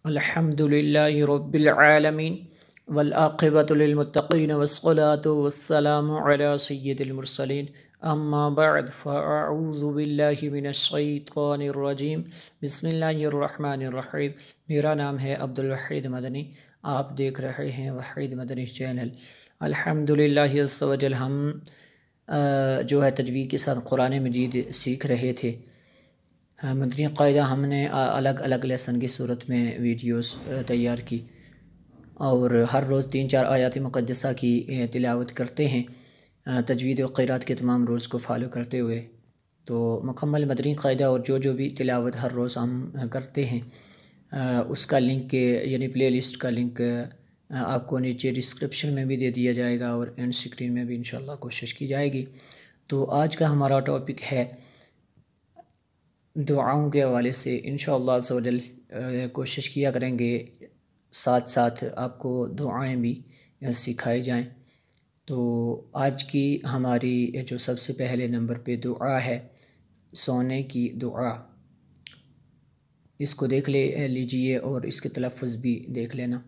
الحمدللہ رب العالمین والعاقبۃ للمتقین والصلاۃ والسلام علی سید المرسلین اما بعد فاعوذ باللہ من الشیطان الرجیم بسم اللہ الرحمن الرحیم۔ میرا نام ہے عبدالوحید مدنی، آپ دیکھ رہے ہیں وحید مدنی چینل۔ الحمدللہ عز و جل ہم جو ہے تجوید کے ساتھ قرآن مجید سیکھ رہے تھے۔ مدنی قاعدہ ہم نے الگ الگ لیسن کی صورت میں ویڈیوز تیار کی اور ہر روز 3-4 آیات مقدسہ کی تلاوت کرتے ہیں تجوید و قرات کے تمام رولز کو فالو کرتے ہوئے۔ تو مکمل مدنی قاعدہ اور جو بھی تلاوت ہر روز ہم کرتے ہیں اس کا لنک یعنی پلے لسٹ کا لنک آپ کو نیچے ڈسکرپشن میں بھی دے دیا جائے گا اور اینڈ اسکرین میں بھی انشاءاللہ کوشش کی جائے گی۔ تو آج کا ہمارا ٹاپک ہے دعاؤں کے حوالے سے۔ انشاءاللہ عز و جل کوشش کیا کریں گے ساتھ ساتھ آپ کو دعائیں بھی سکھائی جائیں۔ تو آج کی ہماری جو سب سے پہلے نمبر پہ دعا ہے سونے کی دعا، اس کو دیکھ لیجئے اور اس کے تلفظ بھی دیکھ لینا۔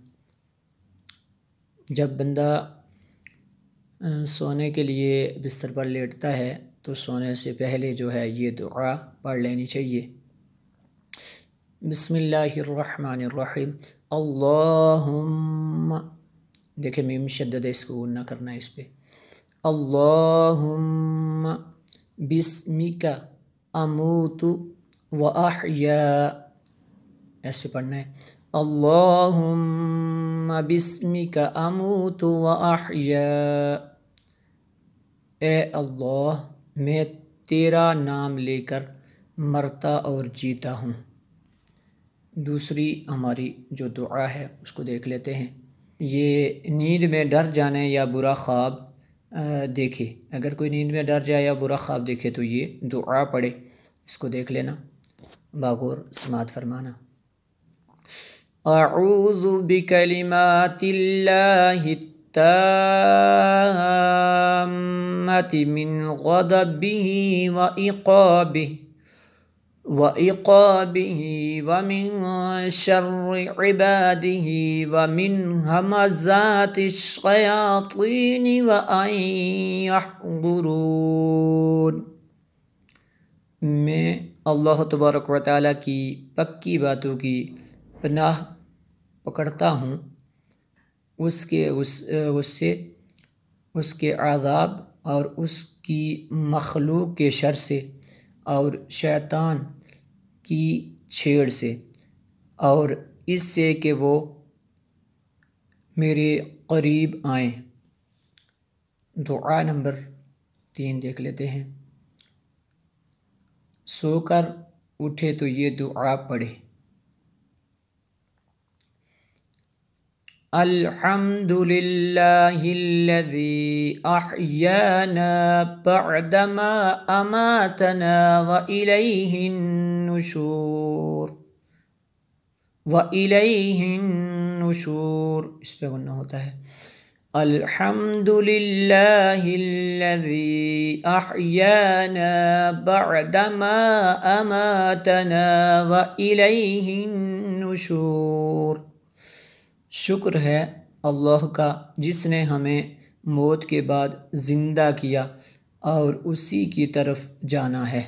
جب بندہ سونے کے لیے بستر پر لیٹتا ہے تو سونے سے پہلے جو ہے یہ دعا پڑھ لینی چاہیے۔ بسم اللہ الرحمن الرحیم اللہم، دیکھیں میم شدد ہے، اس کو نہ کرنا ہے اس پہ۔ اللہم بسمک اموت و احیا، ایسے پڑھنا ہے۔ اللہم بسمک اموت و احیا، اے اللہ میں تیرا نام لے کر مرتا اور جیتا ہوں۔ دوسری ہماری جو دعا ہے اس کو دیکھ لیتے ہیں۔ یہ نیند میں ڈر جانے یا برا خواب دیکھے، اگر کوئی نیند میں ڈر جائے یا برا خواب دیکھے تو یہ دعا پڑھے، اس کو دیکھ لینا، باغور سماعت فرمانا۔ اعوذ بکلمات اللہ التامۃ من غضبہ وعقابہ ومن شر عبادہ ومن ہمزات الشیاطین وان یحضرون۔ میں اللہ تبارک و تعالیٰ کی پکی باتوں کی پناہ پکڑتا ہوں، اس کے غصے، اس کے عذاب اور اس کی مخلوق کے شر سے اور شیطان کی چھیڑ سے اور اس سے کہ وہ میرے قریب آئیں۔ دعا نمبر 3 دیکھ لیتے ہیں۔ سو کر اٹھے تو یہ دعا پڑھے۔ الحمدللہ الذی احیانا بعدما اماتنا وإلیہ النشور، اس پہ غنہ ہوتا ہے۔ الحمدللہ الذی احیانا بعدما اماتنا وإلیہ النشور، شکر ہے اللہ کا جس نے ہمیں موت کے بعد زندہ کیا اور اسی کی طرف جانا ہے۔